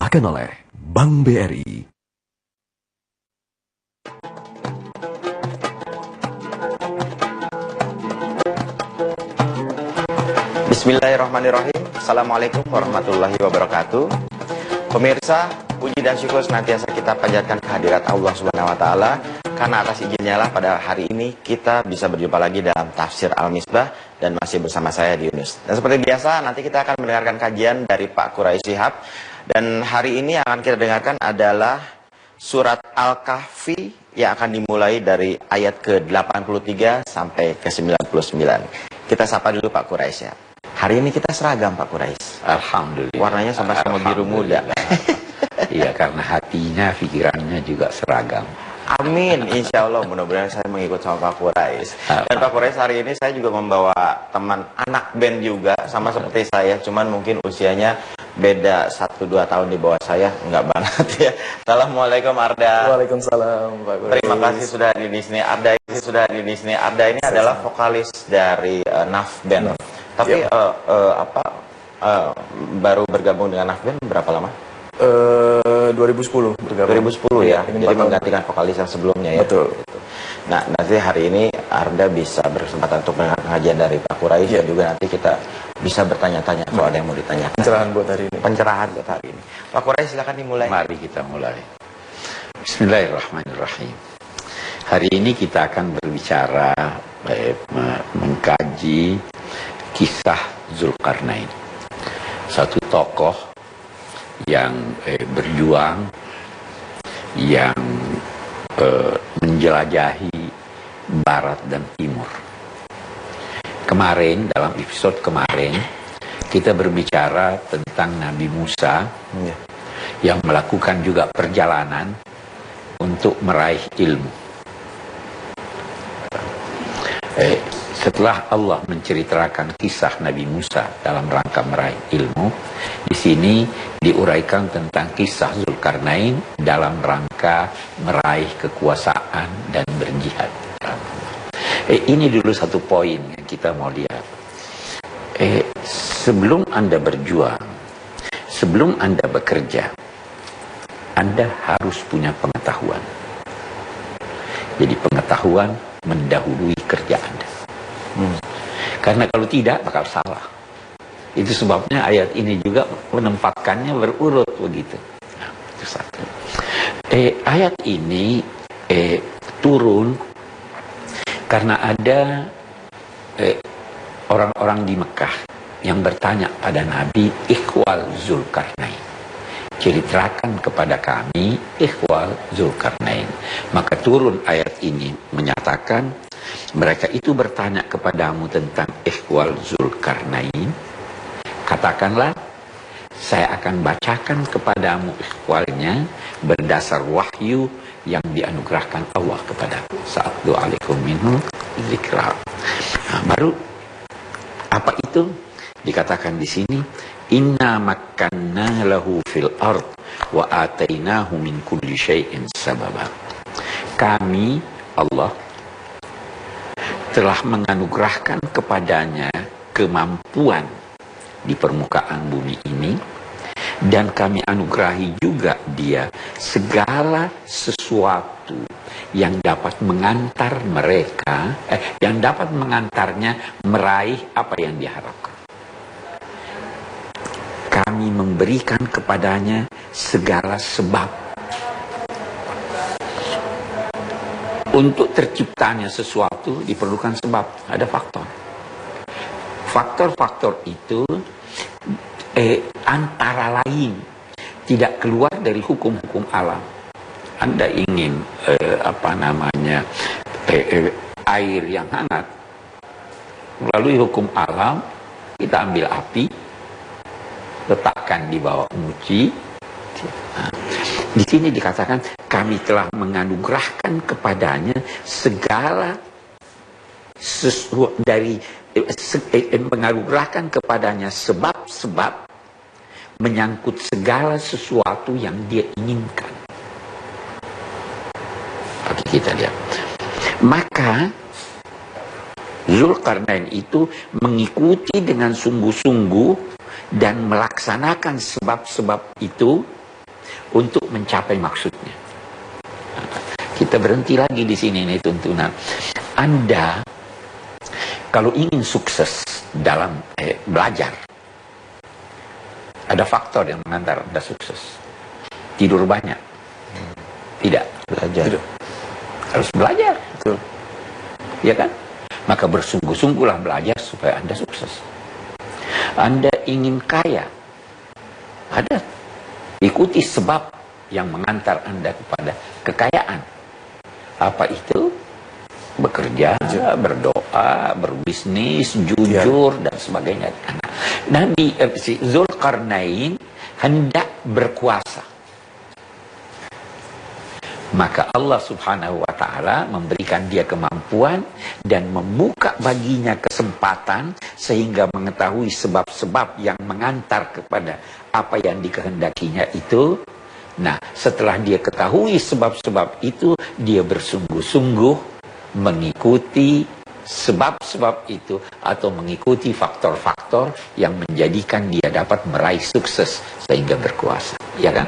dipersembahkan oleh Bank BRI. Bismillahirrahmanirrahim. Assalamualaikum warahmatullahi wabarakatuh. Pemirsa, puji dan syukur senantiasa kita panjatkan kehadirat Allah Subhanahu wa taala, karena atas izinnya lah pada hari ini kita bisa berjumpa lagi dalam Tafsir Al-Misbah dan masih bersama saya Yunus. Dan seperti biasa nanti kita akan mendengarkan kajian dari Pak Quraisy Shihab, dan hari ini yang akan kita dengarkan adalah surat Al-Kahfi yang akan dimulai dari ayat ke-83 sampai ke-99. Kita sapa dulu Pak Quraisy Shihab. Hari ini kita seragam Pak Quraisy. Alhamdulillah. Warnanya sama-sama biru muda. Iya, karena hatinya, pikirannya juga seragam. Amin, insya Allah mudah-mudahan saya mengikut sama Pak Quraisy. Dan Pak Quraisy, hari ini saya juga membawa teman anak band juga, sama seperti saya, cuman mungkin usianya beda 1-2 tahun di bawah saya, enggak banget ya. Assalamualaikum Arda. Waalaikumsalam Pak Quraisy. Terima kasih sudah hadir di sini. Arda ini adalah vokalis dari Naf Band. Tapi baru bergabung dengan Naf Band berapa lama? 2010 bergabung. 2010 ya, jadi menggantikan vokalis yang sebelumnya ya. Betul. Nah, nanti hari ini Arda bisa berkesempatan untuk mendengar pengajian dari Pak Quraisy, dan juga nanti kita bisa bertanya-tanya kalau ada yang mau ditanyakan. Pencerahan buat hari ini. Pencerahan buat hari ini. Pak Quraisy, silakan dimulai. Mari kita mulai. Bismillahirrahmanirrahim. Hari ini kita akan berbicara, mengkaji kisah Zulkarnain. Satu tokoh yang berjuang, yang menjelajahi barat dan timur. Kemarin, dalam episode kemarin, kita berbicara tentang Nabi Musa yang melakukan juga perjalanan untuk meraih ilmu. Setelah Allah menceritakan kisah Nabi Musa dalam rangka meraih ilmu, di sini diuraikan tentang kisah Zulkarnain dalam rangka meraih kekuasaan dan berjihad. Ini dulu satu poin yang kita mau lihat. Sebelum Anda berjuang, sebelum Anda bekerja, Anda harus punya pengetahuan. Jadi pengetahuan mendahului kerja Anda. Karena kalau tidak bakal salah. Itu sebabnya ayat ini juga menempatkannya berurut begitu. Nah, itu satu. Ayat ini turun karena ada orang-orang di Mekah yang bertanya pada Nabi, "Ikhwal Zulkarnain, ceritakan kepada kami ikhwal Zulkarnain." Maka turun ayat ini menyatakan, mereka itu bertanya kepadamu tentang ikhwal Zulkarnain, katakanlah, saya akan bacakan kepadamu ikhwalnya berdasar wahyu yang dianugerahkan Allah kepadaku. Sa'atlu alaikum minhu zikra. Nah, baru apa itu? Dikatakan di sini, inna makkanna lahu fil ard wa atainahu min kulli syai'in sababa. Kami, Allah, telah menganugerahkan kepadanya kemampuan di permukaan bumi ini, dan kami anugerahi juga dia segala sesuatu yang dapat mengantar mereka, yang dapat mengantarnya meraih apa yang diharapkan. Kami memberikan kepadanya segala sebab. Untuk terciptanya sesuatu diperlukan sebab, ada faktor. Faktor-faktor itu antara lain tidak keluar dari hukum-hukum alam. Anda ingin air yang hangat, melalui hukum alam kita ambil api, letakkan di bawah muci. Di sini dikatakan kami telah menganugerahkan kepadanya segala sesuatu dari menganugerahkan kepadanya sebab-sebab menyangkut segala sesuatu yang dia inginkan. Oke, kita lihat. Maka Zulkarnain itu mengikuti dengan sungguh-sungguh dan melaksanakan sebab-sebab itu untuk mencapai maksudnya. Kita berhenti lagi di sini nih tuntunan. Anda kalau ingin sukses dalam belajar, ada faktor yang mengantar Anda sukses. Tidur banyak. Tidak. Belajar. Tidak. Harus belajar. Betul. Ya kan? Maka bersungguh-sungguhlah belajar supaya Anda sukses. Anda ingin kaya. Ada. Ikuti sebab yang mengantar Anda kepada kekayaan. Apa itu? Bekerja, berdoa, berbisnis, jujur, dan sebagainya. Nabi Zulkarnain hendak berkuasa. Maka Allah subhanahu wa ta'ala memberikan dia kemampuan dan membuka baginya kesempatan sehingga mengetahui sebab-sebab yang mengantar kepada apa yang dikehendakinya itu. Nah, setelah dia ketahui sebab-sebab itu, dia bersungguh-sungguh mengikuti sebab-sebab itu atau mengikuti faktor-faktor yang menjadikan dia dapat meraih sukses sehingga berkuasa. Ya kan?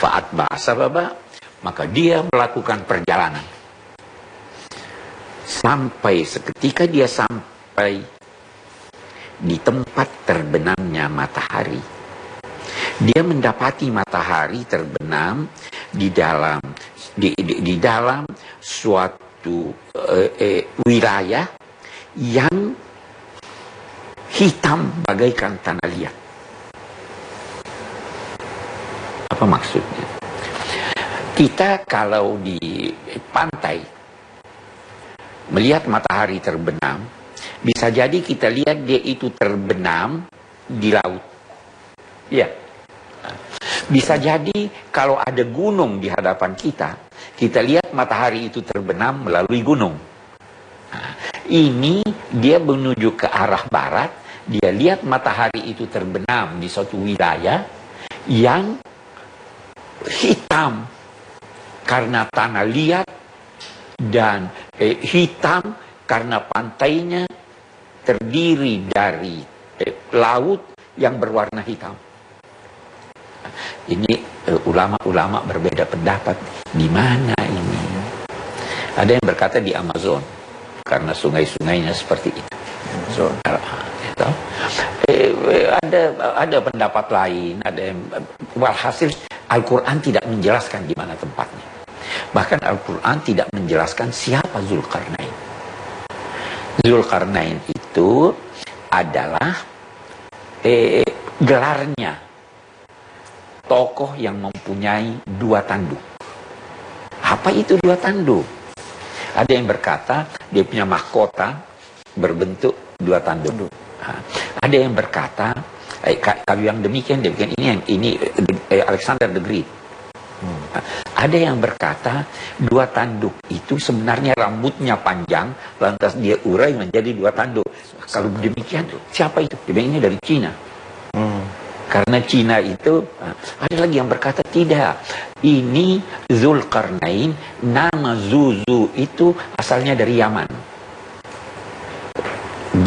Fa'atba'a sababa, maka dia melakukan perjalanan. Sampai seketika dia sampai di tempat terbenamnya matahari. Dia mendapati matahari terbenam di dalam suatu wilayah yang hitam bagaikan tanah liat. Apa maksudnya? Kita kalau di pantai melihat matahari terbenam, bisa jadi kita lihat dia itu terbenam di laut. Ya. Bisa jadi kalau ada gunung di hadapan kita lihat matahari itu terbenam melalui gunung. Nah, ini dia menuju ke arah barat, dia lihat matahari itu terbenam di suatu wilayah yang hitam karena tanah liat dan hitam karena pantainya terdiri dari laut yang berwarna hitam. Ini ulama-ulama berbeda pendapat di mana ini. Ada yang berkata di Amazon karena sungai-sungainya seperti itu. So, ada pendapat lain, ada yang walhasil Al-Quran tidak menjelaskan di mana tempatnya. Bahkan Al-Quran tidak menjelaskan siapa Zulkarnain. Zulkarnain itu adalah gelarnya tokoh yang mempunyai dua tanduk. Apa itu dua tanduk? Ada yang berkata dia punya mahkota berbentuk dua tanduk. Ada yang berkata kalau yang demikian dia bikin ini Alexander the Great. Ada yang berkata dua tanduk itu sebenarnya rambutnya panjang, lantas dia urai menjadi dua tanduk. Kalau demikian siapa itu? Dia bilang ini dari Cina. Karena Cina itu, ada lagi yang berkata tidak. Ini Zulkarnain, nama Zuzu itu asalnya dari Yaman.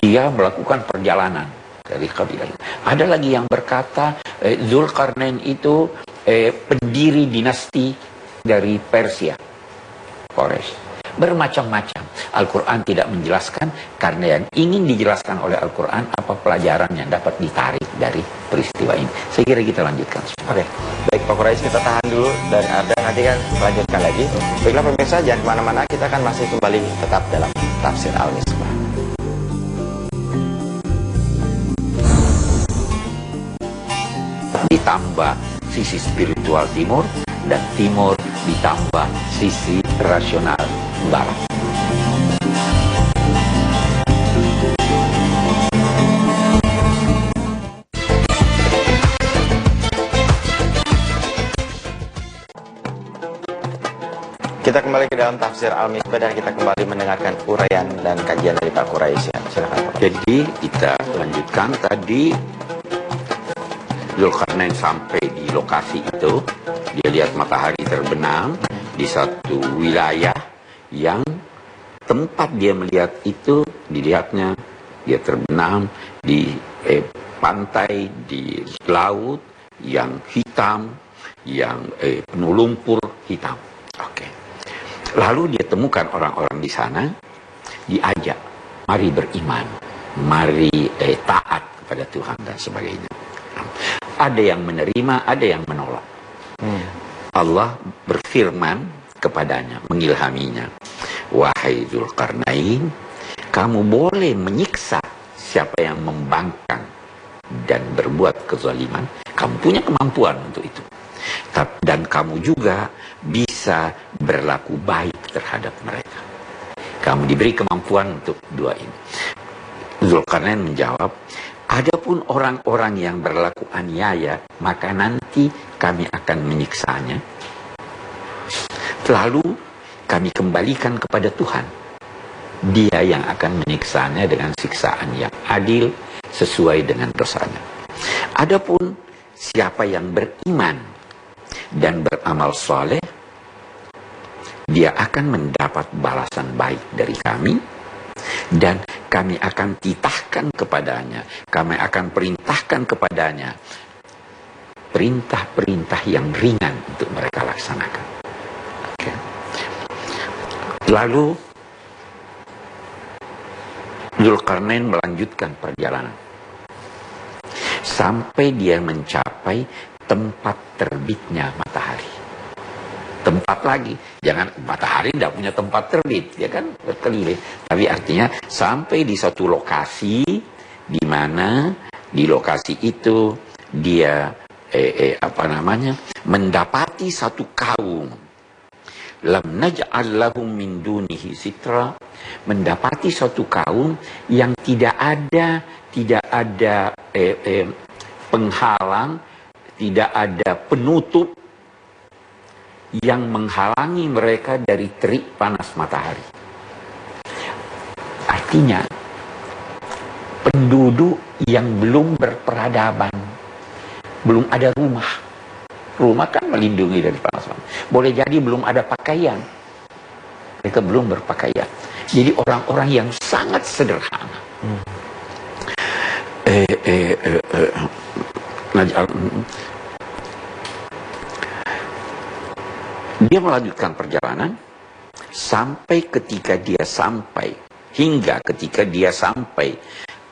Dia melakukan perjalanan dari kabilah. Ada lagi yang berkata Zulkarnain itu pendiri dinasti dari Persia, Quraisy. Bermacam-macam. Al-Quran tidak menjelaskan karena yang ingin dijelaskan oleh Al-Quran apa pelajaran yang dapat ditarik dari peristiwa ini. Saya kira kita lanjutkan. Oke, baik Pak Quraisy, kita tahan dulu dan nanti kan lanjutkan lagi. Baiklah pemirsa, jangan kemana-mana, kita akan masih kembali tetap dalam Tafsir Al-Misbah. Ditambah sisi spiritual timur dan timur ditambah sisi rasional barat. Kita kembali ke dalam Tafsir Al-Misbah dan kita kembali mendengarkan uraian dan kajian dari Pak Quraisy. Silakan Pak. Jadi kita lanjutkan tadi Zulkarnain sampai di lokasi itu, dia lihat matahari terbenam di satu wilayah yang tempat dia melihat itu dilihatnya dia terbenam di pantai di laut yang hitam yang penuh lumpur hitam. Oke. Lalu dia temukan orang-orang di sana, diajak, mari beriman, mari taat kepada Tuhan dan sebagainya. Ada yang menerima, ada yang menolak. Allah berfirman kepadanya, mengilhaminya, wahai Dzulkarnain, kamu boleh menyiksa siapa yang membangkang dan berbuat kezaliman. Kamu punya kemampuan untuk itu. Dan kamu juga bisa berlaku baik terhadap mereka. Kamu diberi kemampuan untuk dua ini. Dzulkarnain menjawab, adapun orang-orang yang berlaku aniaya, maka nanti kami akan menyiksanya. Lalu kami kembalikan kepada Tuhan. Dia yang akan menyiksanya dengan siksaan yang adil sesuai dengan dosanya. Adapun siapa yang beriman dan beramal soleh, dia akan mendapat balasan baik dari kami, dan kami akan titahkan kepadanya, kami akan perintahkan kepadanya perintah-perintah yang ringan untuk mereka laksanakan. Okay. Lalu Dzulkarnain melanjutkan perjalanan sampai dia mencapai tempat terbitnya matahari. Tempat lagi, jangan matahari tidak punya tempat terbit, ya kan, berkeliling. Tapi artinya sampai di satu lokasi, di mana di lokasi itu dia mendapati satu kaum. Lam naj'al lahum min dunihi sitra, mendapati satu kaum yang tidak ada penghalang, tidak ada penutup yang menghalangi mereka dari terik panas matahari. Artinya penduduk yang belum berperadaban, belum ada rumah. Rumah kan melindungi dari panas. Boleh jadi belum ada pakaian. Mereka belum berpakaian. Jadi orang-orang yang sangat sederhana. Dia melanjutkan perjalanan hingga ketika dia sampai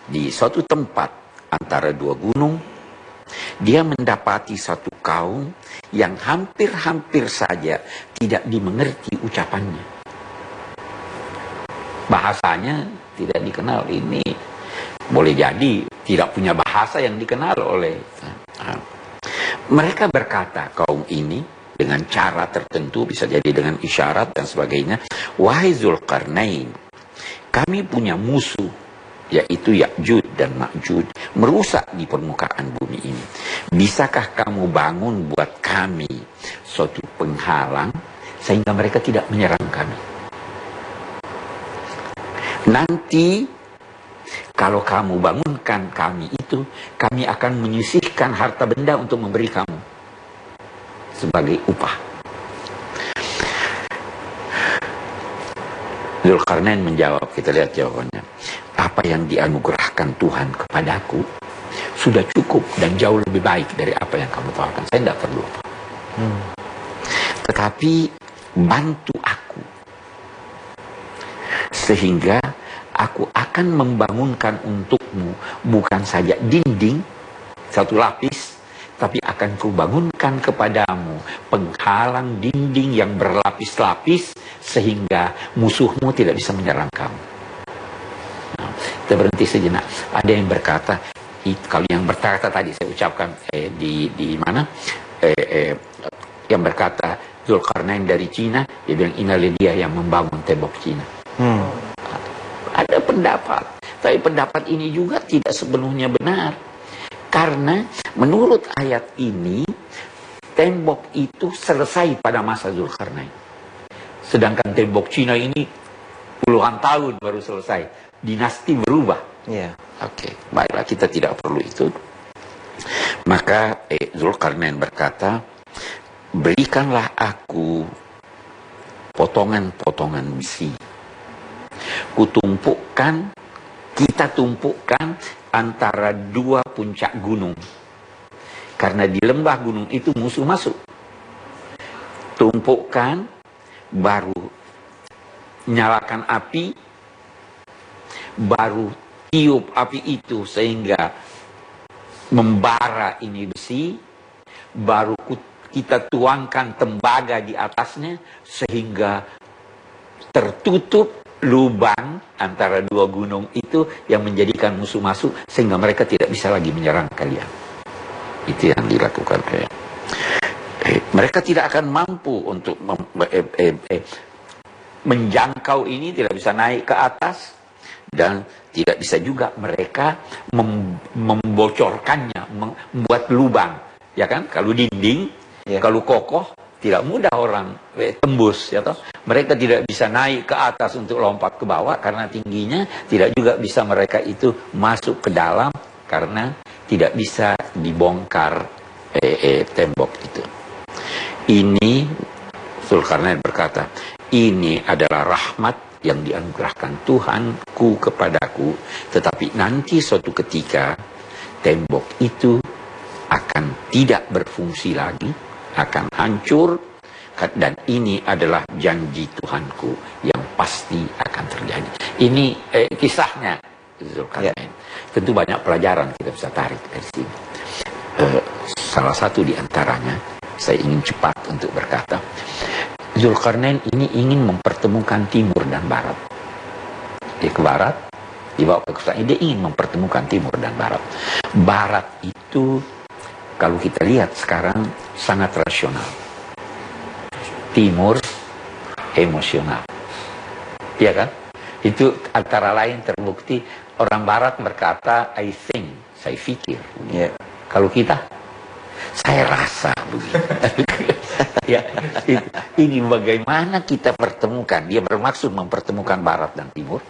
di suatu tempat antara dua gunung. Dia mendapati satu kaum yang hampir-hampir saja tidak dimengerti ucapannya. Bahasanya tidak dikenal. Ini boleh jadi tidak punya bahasa yang dikenal oleh. Mereka berkata, kaum ini dengan cara tertentu, bisa jadi dengan isyarat dan sebagainya, wahai Dzulkarnain, kami punya musuh, yaitu Ya'juj dan Ma'juj, merusak di permukaan bumi ini. Bisakah kamu bangun buat kami suatu penghalang sehingga mereka tidak menyerang kami? Nanti kalau kamu bangunkan kami itu, kami akan menyisihkan harta benda untuk memberi kamu sebagai upah. Dzulkarnain menjawab, kita lihat jawabannya. Apa yang dianugerahkan Tuhan kepadaku sudah cukup dan jauh lebih baik dari apa yang kamu tawarkan. Saya tidak perlu apa. Tetapi bantu aku, sehingga aku akan membangunkan untukmu bukan saja dinding satu lapis, tapi akan kubangunkan kepadamu penghalang dinding yang berlapis-lapis sehingga musuhmu tidak bisa menyerang kamu. Nah, kita berhenti sejenak. Ada yang berkata, kalau yang berkata tadi saya ucapkan di mana? Yang berkata Dzulkarnain dari Cina, dia bilang inilah dia yang membangun tembok Cina. Ada pendapat, tapi pendapat ini juga tidak sepenuhnya benar. Karena menurut ayat ini, tembok itu selesai pada masa Dzulkarnain. Sedangkan tembok Cina ini puluhan tahun baru selesai. Dinasti berubah. Iya. Oke, baiklah, kita tidak perlu itu. Maka Dzulkarnain berkata, berikanlah aku potongan-potongan besi. Kita tumpukkan antara dua puncak gunung. Karena di lembah gunung itu musuh masuk. tumpukkan, baru nyalakan api, baru tiup api itu sehingga membara ini besi, baru kita tuangkan tembaga di atasnya sehingga tertutup lubang antara dua gunung itu yang menjadikan musuh masuk sehingga mereka tidak bisa lagi menyerang kalian. Itu yang dilakukan. Mereka tidak akan mampu untuk menjangkau ini, tidak bisa naik ke atas, dan tidak bisa juga mereka membocorkannya, membuat lubang. Ya kan? Kalau dinding, kalau kokoh, tidak mudah orang tembus. Ya toh? Mereka tidak bisa naik ke atas untuk lompat ke bawah karena tingginya, tidak juga bisa mereka itu masuk ke dalam karena tidak bisa dibongkar tembok itu. Ini Zulkarnain berkata, ini adalah rahmat yang dianugerahkan Tuhanku kepadaku, tetapi nanti suatu ketika tembok itu akan tidak berfungsi lagi, akan hancur, dan ini adalah janji Tuhanku yang pasti akan terjadi. Ini kisahnya Zulkarnain. Tentu banyak pelajaran kita bisa tarik dari sini. Salah satu di antaranya, saya ingin cepat untuk berkata, Zulkarnain ini ingin mempertemukan timur dan barat. Dia ke barat, dibawa ke kota, dia ingin mempertemukan timur dan barat. Barat itu, kalau kita lihat sekarang, sangat rasional. Timur, emosional. Iya kan? Itu antara lain terbukti, orang barat berkata, I think, saya pikir. Kalau kita, saya rasa begitu. Ya, ini bagaimana kita pertemukan. Dia bermaksud mempertemukan barat dan timur.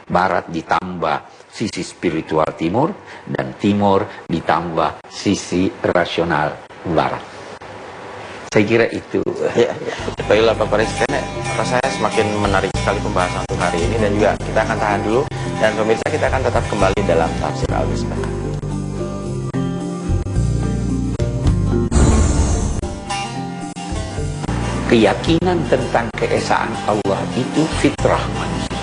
Barat ditambah sisi spiritual timur, dan timur ditambah sisi rasional barat. Saya kira itu. Baiklah Bapak Rizky, rasanya semakin menarik sekali pembahasan untuk hari ini, dan juga kita akan tahan dulu, dan pemirsa kita akan tetap kembali dalam Tafsir Al-Misbah. Keyakinan tentang keesaan Allah itu fitrah manusia.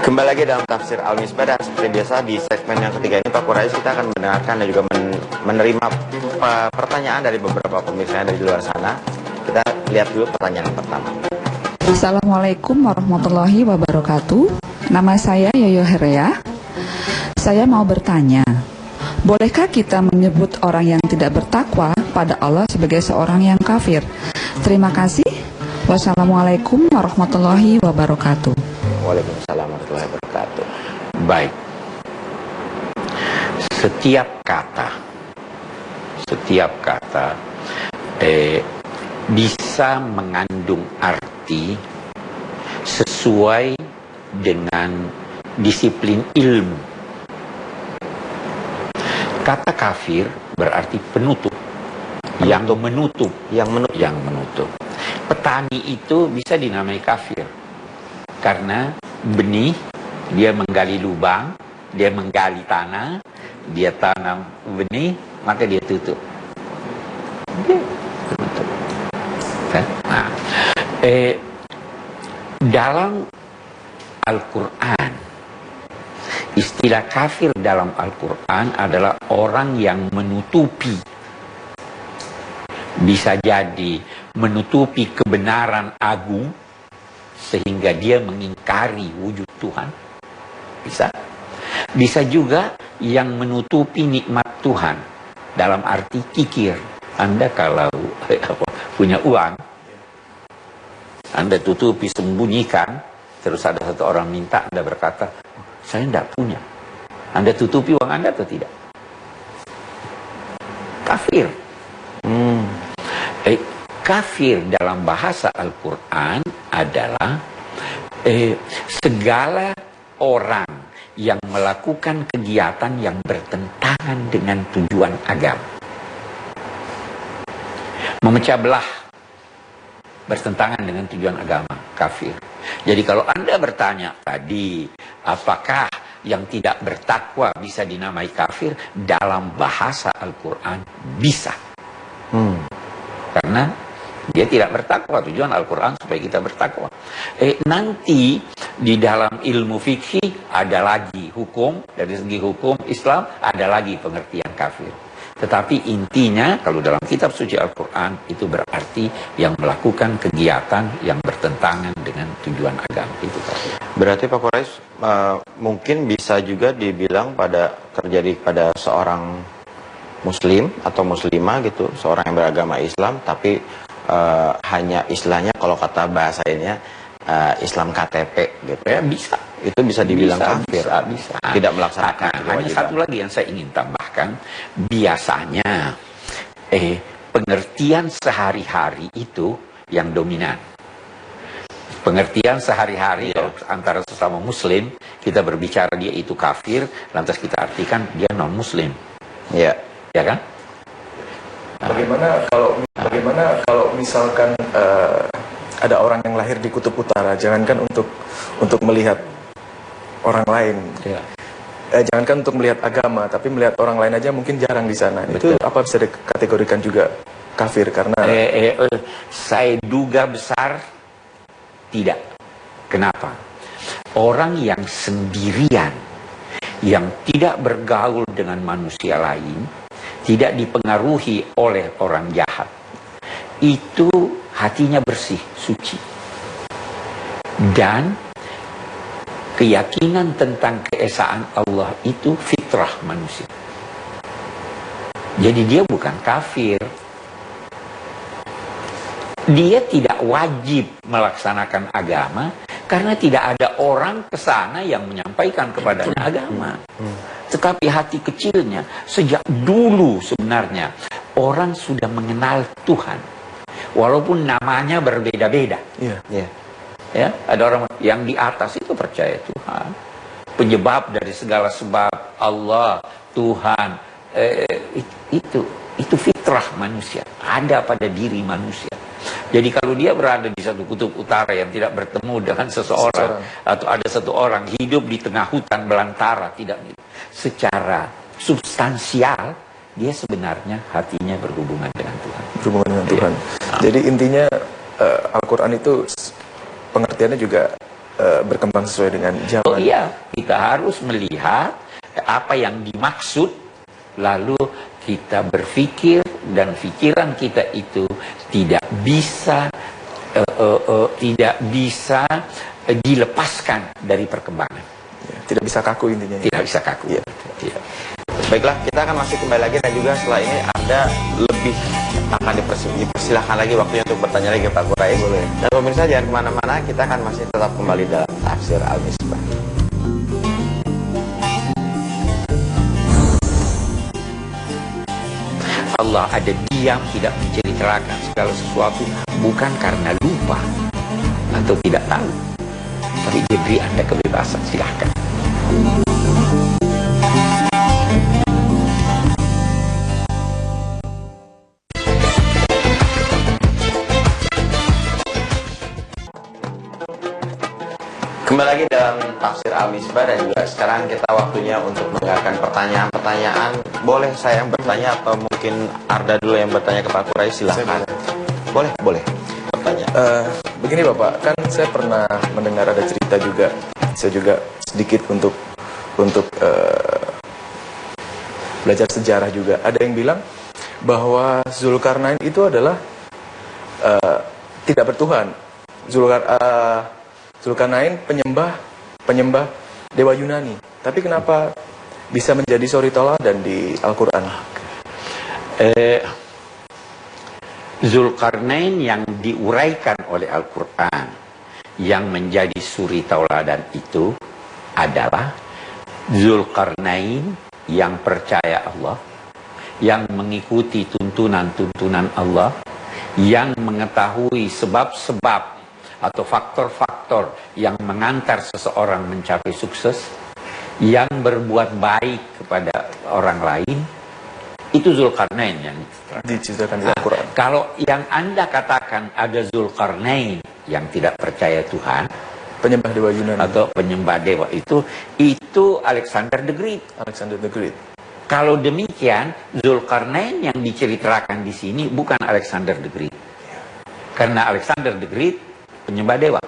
Kembali lagi dalam Tafsir Al-Misbah, dan seperti biasa di segmen yang ketiga ini Pak Quraish, kita akan mendengarkan dan juga menerima pertanyaan dari beberapa pemirsa dari luar sana. Kita lihat dulu pertanyaan pertama. Assalamualaikum warahmatullahi wabarakatuh. Nama saya Yoyo Herea. Saya mau bertanya, bolehkah kita menyebut orang yang tidak bertakwa pada Allah sebagai seorang yang kafir? Terima kasih. Wassalamualaikum warahmatullahi wabarakatuh. Waalaikumsalam warahmatullahi wabarakatuh. Baik. Setiap kata bisa mengandung arti sesuai dengan disiplin ilmu. Kata kafir berarti penutup, yang menutup. Petani itu bisa dinamai kafir karena benih, dia menggali lubang, dia menggali tanah, dia tanam benih, maka dia tutup. Nah, dalam Al-Quran, istilah kafir dalam Al-Quran adalah orang yang menutupi. Bisa jadi menutupi kebenaran agung sehingga dia mengingkari wujud Tuhan. Bisa juga yang menutupi nikmat Tuhan dalam arti kikir. Anda kalau punya uang, Anda tutupi, sembunyikan, terus ada satu orang minta, Anda berkata, saya tidak punya. Anda tutupi uang Anda atau tidak? Kafir. Kafir dalam bahasa Al-Quran adalah segala orang yang melakukan kegiatan yang bertentangan dengan tujuan agama. Memecah belah bertentangan dengan tujuan agama. kafir. Jadi kalau Anda bertanya tadi, apakah yang tidak bertakwa bisa dinamai kafir? Dalam bahasa Al-Quran bisa. Karena dia tidak bertakwa. Tujuan Al-Quran supaya kita bertakwa. Nanti di dalam ilmu fikih ada lagi hukum, dari segi hukum Islam ada lagi pengertian kafir. Tetapi intinya kalau dalam kitab suci Al-Quran itu berarti yang melakukan kegiatan yang bertentangan dengan tujuan agama itu kafir. Berarti Pak Quraisy mungkin bisa juga dibilang terjadi pada seorang muslim atau muslimah gitu, seorang yang beragama Islam tapi hanya istilahnya kalau kata bahasanya Islam KTP gitu. Ya bisa. Itu bisa dibilang kafir. Bisa. Tidak melaksanakan hanya satu lagi yang saya ingin tambahkan, biasanya pengertian sehari-hari itu yang dominan. Pengertian sehari-hari antara sesama muslim, kita berbicara dia itu kafir, lantas kita artikan dia non muslim. Iya. Ya kan? Bagaimana kalau misalkan ada orang yang lahir di kutub utara, jangankan untuk melihat orang lain, jangankan untuk melihat agama, tapi melihat orang lain aja mungkin jarang di sana. Betul. Itu apa bisa dikategorikan juga kafir? Karena saya duga besar tidak. Kenapa? Orang yang sendirian, yang tidak bergaul dengan manusia lain, tidak dipengaruhi oleh orang jahat, itu hatinya bersih, suci. Dan keyakinan tentang keesaan Allah itu fitrah manusia. Jadi dia bukan kafir. Dia tidak wajib melaksanakan agama karena tidak ada orang ke sana yang menyampaikan kepadanya agama. Tetapi hati kecilnya sejak dulu sebenarnya orang sudah mengenal Tuhan. Walaupun namanya berbeda-beda. Iya. Ya, ada orang yang di atas itu percaya Tuhan. Penyebab dari segala sebab Allah, Tuhan, itu fitrah manusia. Ada pada diri manusia. Jadi kalau dia berada di satu kutub utara yang tidak bertemu dengan seseorang, atau ada satu orang hidup di tengah hutan belantara, tidak secara substansial, dia sebenarnya hatinya berhubungan dengan Tuhan. berhubungan dengan Tuhan. Jadi intinya Al-Quran itu pengertiannya juga berkembang sesuai dengan zaman. Oh iya, kita harus melihat apa yang dimaksud, lalu kita berpikir dan pikiran kita itu tidak bisa dilepaskan dari perkembangan. Tidak bisa kaku intinya. Tidak bisa kaku. Ya. Ya. Baiklah, kita akan masih kembali lagi dan juga setelah ini Anda lebih akan dipersilahkan lagi waktunya untuk bertanya lagi ke Pak Quraisy. Dan pemirsa jangan kemana-mana, kita akan masih tetap kembali dalam Tafsir Al-Misbah. Allah ada diam, tidak menceritakan segala sesuatu bukan karena lupa atau tidak tahu, tapi dia beri Anda kebebasan. Silahkan. Kembali lagi dalam Tafsir Al-Misbah dan juga sekarang kita waktunya untuk mendengarkan pertanyaan-pertanyaan. Boleh saya yang bertanya atau mungkin Arda dulu yang bertanya ke Pak Quraisy, silahkan. Boleh bertanya. Begini Bapak, kan saya pernah mendengar ada cerita juga. Saya juga sedikit untuk belajar sejarah juga. Ada yang bilang bahwa Zulkarnain itu adalah tidak bertuhan. Zulkarnain penyembah dewa Yunani. Tapi kenapa bisa menjadi suri tauladan di Al-Quran? Zulkarnain yang diuraikan oleh Al-Quran yang menjadi suri tauladan itu adalah Zulkarnain yang percaya Allah, yang mengikuti tuntunan-tuntunan Allah, yang mengetahui sebab-sebab atau faktor-faktor yang mengantar seseorang mencapai sukses, yang berbuat baik kepada orang lain. Itu Zulkarnain yang Diceritakan di Al-Quran. Kalau yang Anda katakan ada Zulkarnain yang tidak percaya Tuhan Penyembah dewa Yunani. atau penyembah dewa itu Alexander the Great. Alexander the Great. Kalau demikian, Zulkarnain yang diceritakan di sini bukan Alexander the Great. Karena Alexander the Great penyembah dewa.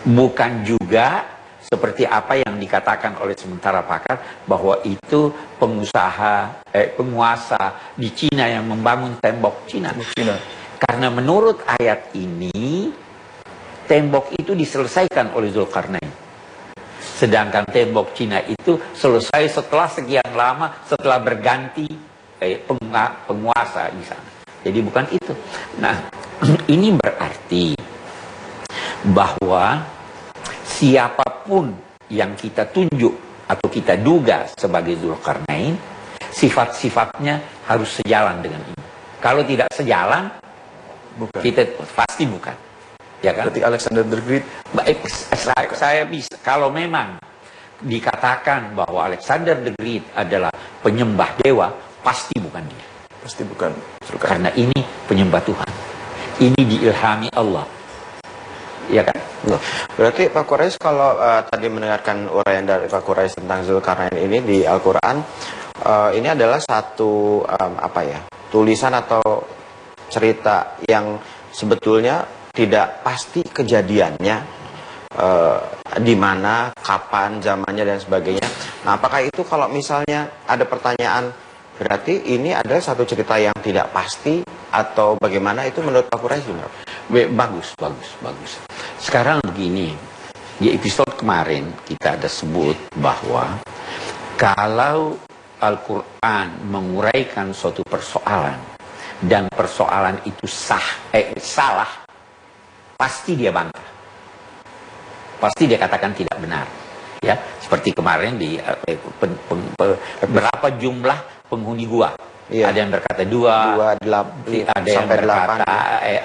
Bukan juga seperti apa yang dikatakan oleh sementara pakar bahwa itu penguasa di Cina yang membangun tembok Cina. Karena menurut ayat ini tembok itu diselesaikan oleh Zulkarnain. Sedangkan tembok Cina itu selesai setelah sekian lama, setelah berganti penguasa di sana. Jadi bukan itu. Nah, ini berarti bahwa siapapun yang kita tunjuk atau kita duga sebagai Zulkarnain, sifat-sifatnya harus sejalan dengan ini. Kalau tidak sejalan, kita pasti bukan. Ya kan? Berarti Alexander the Great. Baik, saya bisa. Kalau memang dikatakan bahwa Alexander the Great adalah penyembah dewa, pasti bukan dia. Pasti bukan Zulkarnain. Karena ini penyembah Tuhan. Ini diilhami Allah. Ya kan? Berarti Pak Quraisy kalau tadi mendengarkan uraian dari Pak Quraisy tentang Zulkarnain ini di Al-Quran, ini adalah satu tulisan atau cerita yang sebetulnya tidak pasti kejadiannya, di mana, kapan, zamannya dan sebagainya. Nah, apakah itu kalau misalnya ada pertanyaan, berarti ini adalah satu cerita yang tidak pasti atau bagaimana, itu menurut Pak Quraisy? Bagus. Sekarang begini, di episode kemarin kita ada sebut bahwa kalau Al-Quran menguraikan suatu persoalan dan persoalan itu salah, pasti dia bantah. Pasti dia katakan tidak benar. Ya, seperti kemarin di berapa jumlah penghuni gua. Iya. Ada yang berkata 2, ada yang sampai berkata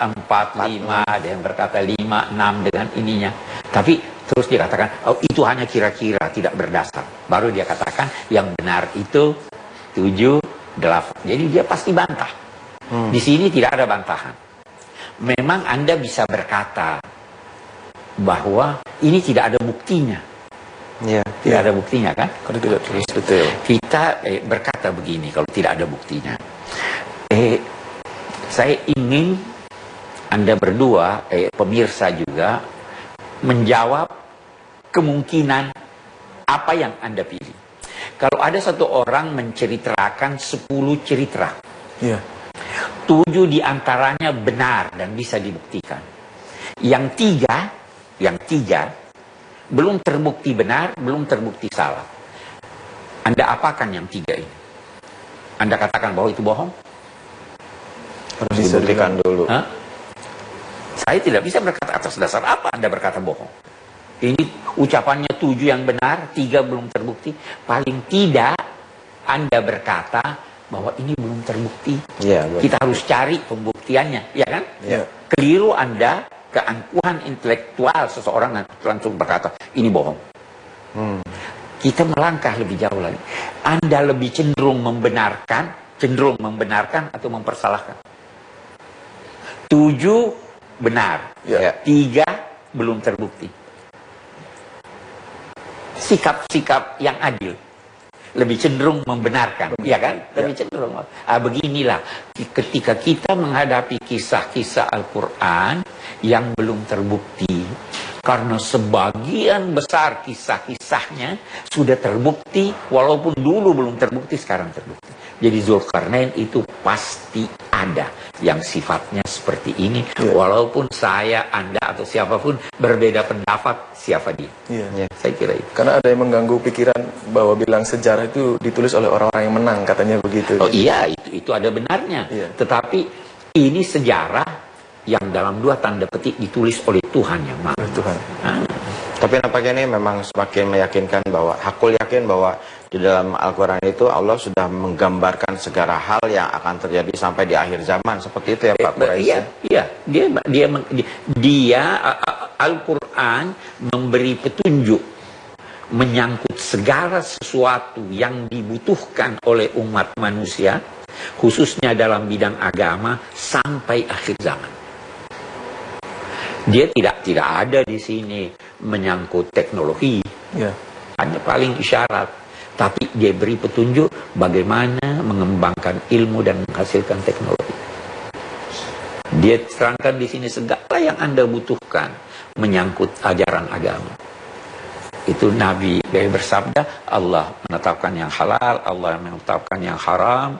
8, 4, 5, ada yang berkata 5, 6 dengan ininya. Tapi terus dia katakan, oh itu hanya kira-kira, tidak berdasar. Baru dia katakan yang benar itu 7, 8. Jadi dia pasti bantah. Di sini tidak ada bantahan. Memang Anda bisa berkata bahwa ini tidak ada buktinya. Iya. Tidak ada buktinya kan? Kalau tidak tulis detail. Kita berkata begini, kalau tidak ada buktinya. Saya ingin Anda berdua, pemirsa juga, menjawab kemungkinan apa yang Anda pilih. Kalau ada satu orang menceritakan 10 cerita, Iya. 7 diantaranya benar dan bisa dibuktikan. Yang tiga belum terbukti benar, belum terbukti salah. Anda apakan yang 3 ini? Anda katakan bahwa itu bohong? Harus dibuktikan dulu. Hah? Saya tidak bisa berkata atas dasar apa Anda berkata bohong. Ini ucapannya 7 yang benar, 3 belum terbukti. Paling tidak Anda berkata bahwa ini belum terbukti. Ya, kita harus cari pembuktiannya, ya kan? Ya. Keliru Anda, keangkuhan intelektual seseorang langsung berkata ini bohong. Kita melangkah lebih jauh lagi. Anda lebih cenderung membenarkan atau mempersalahkan. 7 benar, Ya. 3 belum terbukti. Sikap-sikap yang adil lebih cenderung membenarkan, ya kan? Lebih cenderung. Beginilah, ketika kita menghadapi kisah-kisah Al-Quran yang belum terbukti, karena sebagian besar kisah-kisahnya sudah terbukti, walaupun dulu belum terbukti, sekarang terbukti. Jadi Zulkarnain itu pasti ada yang sifatnya seperti ini, walaupun saya, Anda, atau siapapun berbeda pendapat siapa dia. Iya. Saya kira itu. Karena ada yang mengganggu pikiran bahwa bilang sejarah itu ditulis oleh orang-orang yang menang, katanya begitu. Oh iya, itu ada benarnya. Iya. Tetapi ini sejarah yang dalam 2 tanda petik ditulis oleh Tuhan yang Maha. Tuhan. Tapi nampaknya ini memang semakin meyakinkan bahwa, hakul yakin bahwa di dalam Al-Quran itu Allah sudah menggambarkan segala hal yang akan terjadi sampai di akhir zaman. Seperti itu ya Pak Quraisy? Iya. Dia Al-Quran memberi petunjuk menyangkut segala sesuatu yang dibutuhkan oleh umat manusia, khususnya dalam bidang agama sampai akhir zaman. Dia tidak ada di sini menyangkut teknologi. Ya. Hanya paling isyarat. Tapi dia beri petunjuk bagaimana mengembangkan ilmu dan menghasilkan teknologi. Dia terangkan di sini segala yang Anda butuhkan menyangkut ajaran agama. Itu Nabi bersabda, Allah menetapkan yang halal, Allah menetapkan yang haram.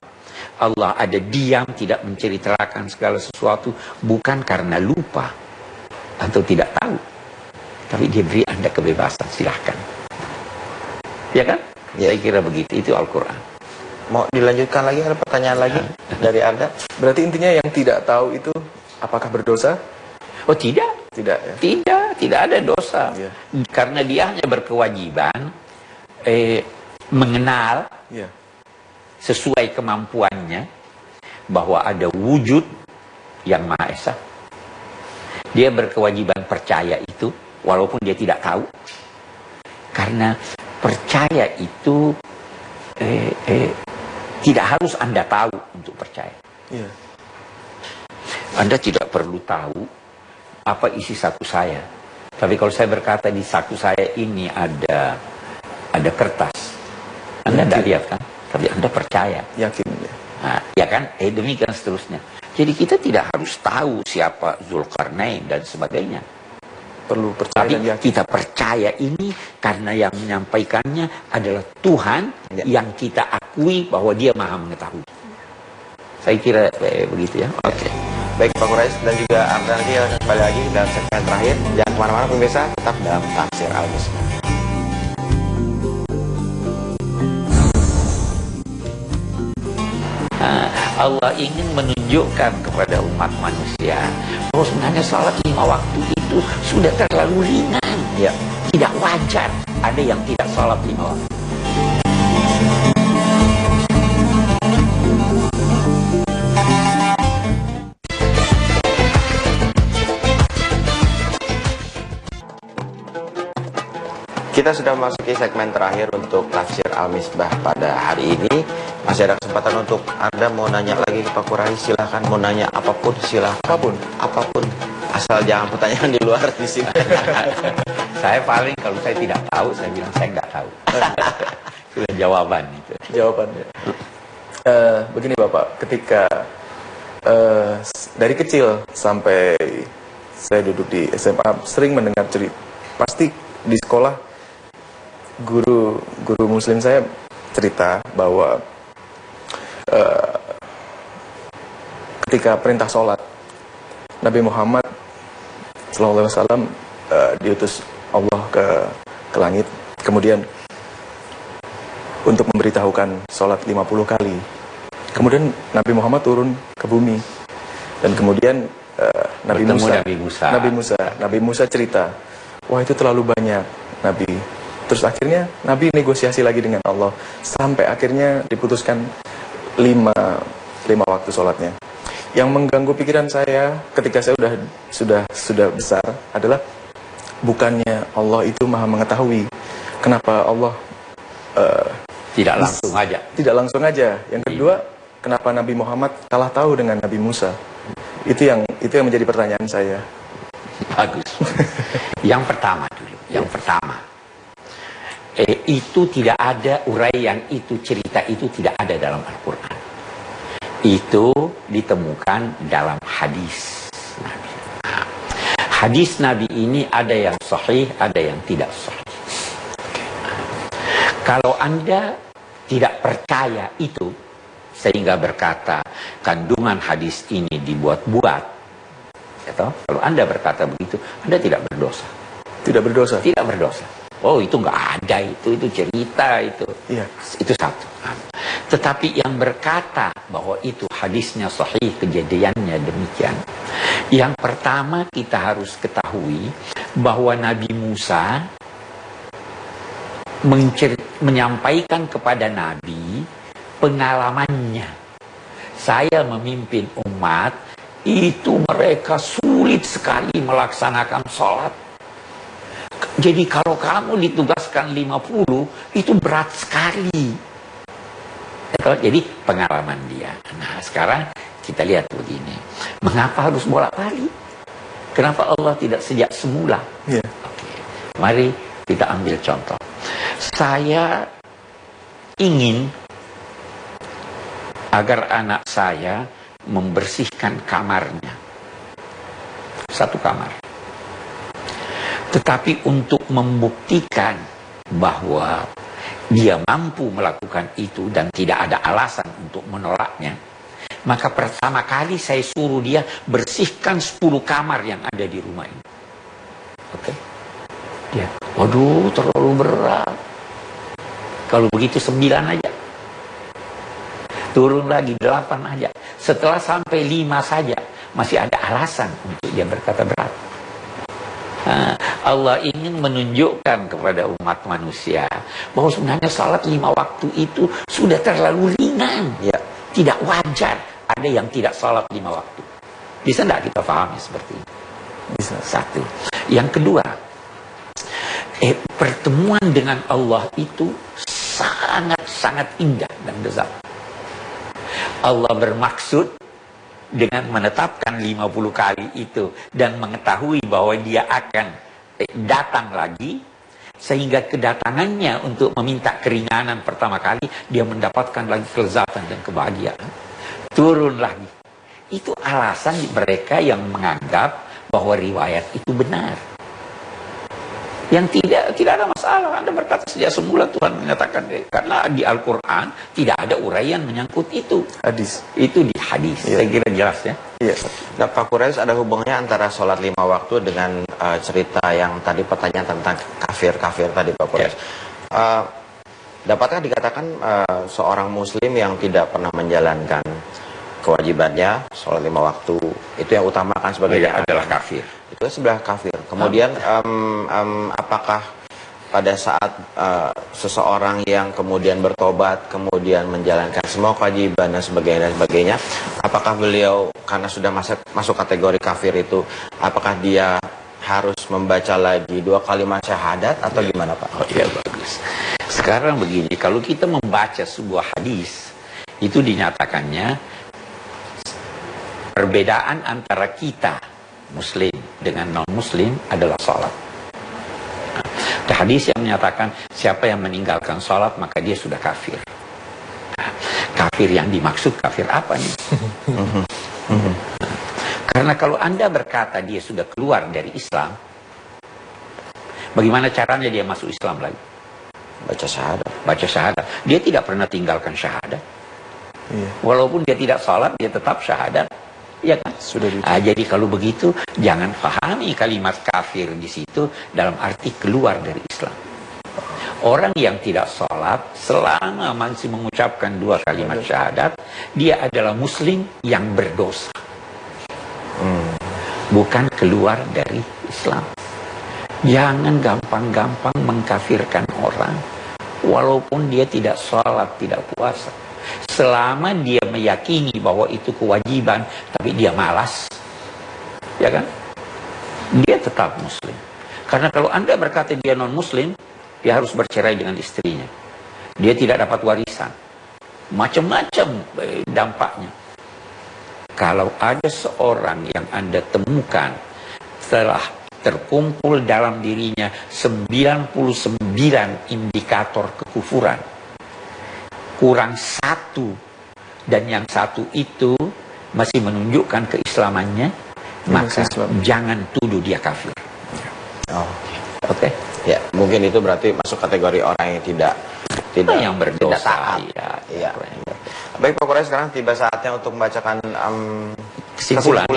Allah ada diam, tidak menceritakan segala sesuatu, bukan karena lupa atau tidak tahu. Tapi dia beri Anda kebebasan, silahkan. Ya kan? Ya. Saya kira begitu, itu Al-Quran. Mau dilanjutkan lagi, ada pertanyaan lagi dari Anda? Berarti intinya yang tidak tahu itu apakah berdosa? Oh tidak. Tidak ya? Tidak ada dosa. Ya. Karena dia hanya berkewajiban mengenal Ya. sesuai kemampuannya bahwa ada wujud yang Maha Esa. Dia berkewajiban percaya itu walaupun dia tidak tahu. Karena percaya itu tidak harus Anda tahu untuk percaya. Ya. Anda tidak perlu tahu apa isi saku saya. Tapi kalau saya berkata di saku saya ini ada kertas, Anda tidak lihat kan? Tapi Anda percaya. Yakin ya. Nah, ya kan? Demikian seterusnya. Jadi kita tidak harus tahu siapa Zulkarnain dan sebagainya. Perlu percaya Tapi dan yakin. kita percaya ini karena yang menyampaikannya adalah Tuhan yang kita akui bahwa dia maha mengetahui. Saya kira begitu ya. Oke. Baik Pak Quraisy dan juga Anda nanti kembali lagi dalam segmen terakhir. Jangan kemana-mana pemirsa, tetap dalam Tafsir Al-Misbah. Allah ingin menunjukkan kepada umat manusia bahwa sebenarnya salat 5 waktu itu sudah terlalu ringan. Ya. Tidak wajar ada yang tidak salat 5 waktu. Kita sudah memasuki segmen terakhir untuk Tafsir Al-Misbah pada hari ini. Masih ada kesempatan untuk Anda mau nanya lagi ke Pak Quraisy, silahkan. Mau nanya apapun, silahkan. Apapun. Asal jangan pertanyaan di luar di sini. Saya paling kalau saya tidak tahu, saya bilang saya nggak tahu. Sudah jawaban itu. Jawabannya. Begini Bapak, ketika dari kecil sampai saya duduk di SMA sering mendengar cerita, pasti di sekolah guru muslim saya cerita bahwa ketika perintah sholat Nabi Muhammad SAW diutus Allah ke langit, kemudian untuk memberitahukan sholat 50 kali. Kemudian Nabi Muhammad turun ke bumi dan kemudian Nabi Musa cerita, wah itu terlalu banyak Nabi. Terus akhirnya Nabi negosiasi lagi dengan Allah sampai akhirnya diputuskan 5 waktu sholatnya. Yang mengganggu pikiran saya ketika saya sudah besar adalah bukannya Allah itu maha mengetahui. Kenapa Allah tidak langsung aja? Tidak langsung aja. Yang kedua, kenapa Nabi Muhammad kalah tahu dengan Nabi Musa? Itu yang menjadi pertanyaan saya. Bagus. Yang pertama dulu. Yang pertama. Itu tidak ada uraian itu, cerita itu tidak ada dalam Al-Quran. Itu ditemukan dalam hadis Nabi. Nah, hadis Nabi ini ada yang sahih, ada yang tidak sahih. Kalau Anda tidak percaya itu, sehingga berkata kandungan hadis ini dibuat-buat, kalau Anda berkata begitu, Anda tidak berdosa. Tidak berdosa? Tidak berdosa. Oh itu nggak ada, itu cerita itu. Iya. Itu satu. Tetapi yang berkata bahwa itu hadisnya sahih, kejadiannya demikian. Yang pertama kita harus ketahui bahwa Nabi Musa menyampaikan kepada Nabi pengalamannya. Saya memimpin umat, itu mereka sulit sekali melaksanakan sholat. Jadi kalau kamu ditugaskan 50, itu berat sekali. Jadi pengalaman dia. Nah sekarang kita lihat begini. Mengapa harus bolak-balik? Kenapa Allah tidak sejak semula? Iya. Mari kita ambil contoh. Saya ingin agar anak saya membersihkan kamarnya. Satu kamar. Tetapi untuk membuktikan bahwa dia mampu melakukan itu dan tidak ada alasan untuk menolaknya, maka pertama kali saya suruh dia bersihkan 10 kamar yang ada di rumah ini. Oke? Dia, waduh terlalu berat. Kalau begitu 9 aja. Turun lagi 8 aja. Setelah sampai 5 saja, masih ada alasan untuk dia berkata berat. Nah, Allah ingin menunjukkan kepada umat manusia bahwa sebenarnya salat 5 waktu itu sudah terlalu ringan. Ya. Tidak wajar ada yang tidak salat 5 waktu. Bisa tidak kita pahami seperti ini? Bisa. Satu. Yang kedua, pertemuan dengan Allah itu sangat-sangat indah dan besar. Allah bermaksud dengan menetapkan 50 kali itu dan mengetahui bahwa dia akan datang lagi, sehingga kedatangannya untuk meminta keringanan pertama kali, dia mendapatkan lagi kelezatan dan kebahagiaan. Turun lagi. Itu alasan mereka yang menganggap bahwa riwayat itu benar. Yang tidak ada masalah. Anda berkata sejak semula Tuhan menyatakan, karena di Al-Quran tidak ada uraian menyangkut itu. Hadis. Itu di hadis. Iya. Saya kira jelas ya. Iya. Nah, Pak Quraisy, ada hubungannya antara sholat 5 waktu dengan cerita yang tadi, pertanyaan tentang kafir-kafir tadi, Pak Quraisy. Dapatkah dikatakan seorang muslim yang tidak pernah menjalankan kewajibannya, sholat 5 waktu, itu yang utamakan sebagai Adalah kafir. itu sebelah kafir. Kemudian apakah pada saat seseorang yang kemudian bertobat, kemudian menjalankan semua kewajiban dan sebagainya, apakah beliau karena sudah masuk kategori kafir itu, apakah dia harus membaca lagi 2 kalimat syahadat atau gimana, Pak? Oh iya, bagus. Sekarang begini, kalau kita membaca sebuah hadis, itu dinyatakannya perbedaan antara kita muslim dengan non-muslim adalah sholat. Ada hadis yang menyatakan siapa yang meninggalkan sholat maka dia sudah kafir. Nah, kafir yang dimaksud kafir apa nih? Karena kalau Anda berkata dia sudah keluar dari Islam, bagaimana caranya dia masuk Islam lagi? Baca syahadat. Baca syahadat. Dia tidak pernah tinggalkan syahadat. Iya. Walaupun dia tidak sholat, dia tetap syahadat. Ya kan? Sudah Jadi kalau begitu, jangan pahami kalimat kafir di situ dalam arti keluar dari Islam. Orang yang tidak sholat, selama masih mengucapkan 2 kalimat syahadat, dia adalah muslim yang berdosa. Bukan keluar dari Islam. Jangan gampang-gampang mengkafirkan orang, walaupun dia tidak sholat, tidak puasa. Selama dia meyakini bahwa itu kewajiban, tapi dia malas, ya kan? Dia tetap muslim. Karena kalau Anda berkata dia non-muslim, dia harus bercerai dengan istrinya. Dia tidak dapat warisan. Macam-macam dampaknya. Kalau ada seorang yang Anda temukan telah terkumpul dalam dirinya 99 indikator kekufuran, kurang 1, dan yang 1 itu masih menunjukkan keislamannya, maka jangan tuduh dia kafir. Oh, Oke? ya, mungkin itu berarti masuk kategori orang yang tidak Yang berdosa. tidak taat. Iya. Baik, Pak Quraisy, sekarang tiba saatnya untuk membacakan Kesimpulan.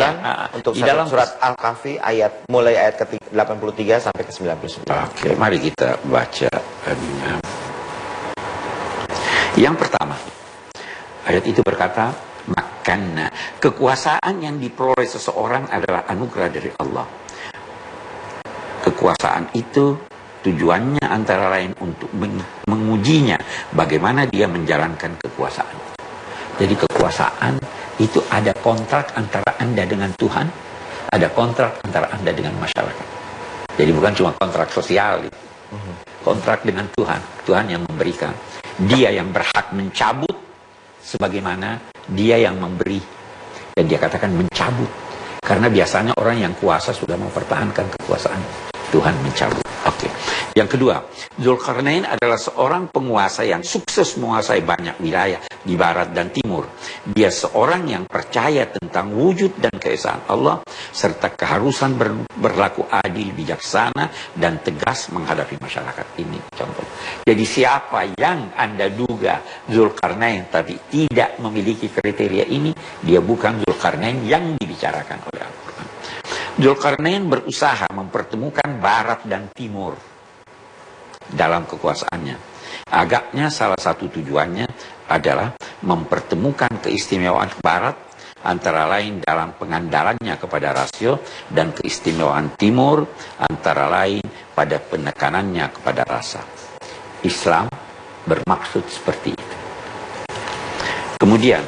untuk Di dalam surat Al-Kahfi mulai ayat ke-83 sampai ke-99. Oke, mari kita baca. Yang pertama, ayat itu berkata, makanya kekuasaan yang diperoleh seseorang adalah anugerah dari Allah. Kekuasaan itu tujuannya antara lain untuk mengujinya bagaimana dia menjalankan kekuasaan. Jadi kekuasaan itu ada kontrak antara Anda dengan Tuhan, ada kontrak antara Anda dengan masyarakat. Jadi bukan cuma kontrak sosial, kontrak dengan Tuhan. Tuhan yang memberikan. Dia yang berhak mencabut sebagaimana dia yang memberi. Dan dia katakan mencabut. Karena biasanya orang yang kuasa sudah mempertahankan kekuasaan, Tuhan mencabut. Oke. Yang kedua, Zulkarnain adalah seorang penguasa yang sukses menguasai banyak wilayah di barat dan timur. Dia seorang yang percaya tentang wujud dan keesaan Allah, serta keharusan berlaku adil, bijaksana, dan tegas menghadapi masyarakat. Ini contoh. Jadi siapa yang Anda duga Zulkarnain tapi tidak memiliki kriteria ini, dia bukan Zulkarnain yang dibicarakan oleh Al-Quran. Zulkarnain berusaha mempertemukan barat dan timur dalam kekuasaannya. Agaknya salah satu tujuannya adalah mempertemukan keistimewaan barat antara lain dalam pengandalannya kepada rasio, dan keistimewaan timur antara lain pada penekanannya kepada rasa. Islam bermaksud seperti itu. Kemudian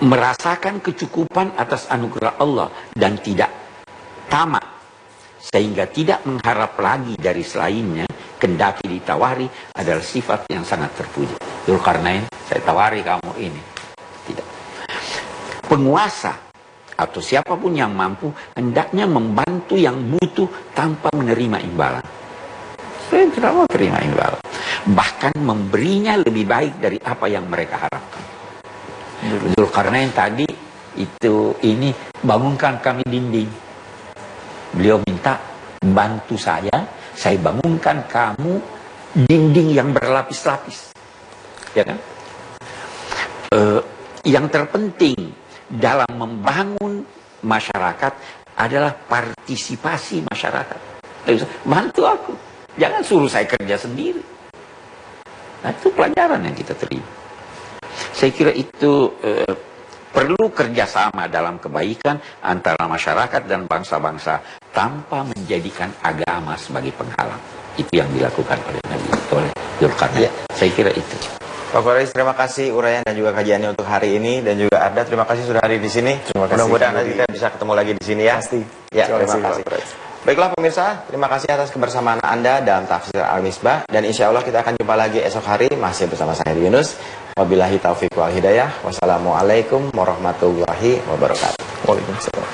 merasakan kecukupan atas anugerah Allah dan tidak tamak, sehingga tidak mengharap lagi dari selainnya, kendati ditawari, adalah sifat yang sangat terpuji. Zulkarnain, saya tawari kamu ini. Tidak. Penguasa atau siapapun yang mampu hendaknya membantu yang butuh tanpa menerima imbalan. Saya tidak mau terima imbalan. Bahkan memberinya lebih baik dari apa yang mereka harapkan. Zulkarnain tadi ini bangunkan kami dinding. Beliau minta bantu saya bangunkan kamu dinding yang berlapis-lapis, ya kan? Yang terpenting dalam membangun masyarakat adalah partisipasi masyarakat. Bantu aku, jangan suruh saya kerja sendiri. Nah, itu pelajaran yang kita terima. Saya kira itu perlu kerjasama dalam kebaikan antara masyarakat dan bangsa-bangsa tanpa menjadikan agama sebagai penghalang. Itu yang dilakukan oleh Nabi, oleh Zulkarnain. Ya. Saya kira itu. Pak Faris, terima kasih uraian dan juga kajiannya untuk hari ini, dan juga Arda, terima kasih sudah hadir di sini. Mudah-mudahan nanti kita bisa ketemu lagi di sini ya. Pasti. Ya, terima kasih. Baiklah pemirsa, terima kasih atas kebersamaan Anda dalam Tafsir Al-Misbah, dan insya Allah kita akan jumpa lagi esok hari masih bersama saya Yunus. Wabillahi taufiq wal hidayah. Wassalamualaikum warahmatullahi wabarakatuh. Waalaikumsalam.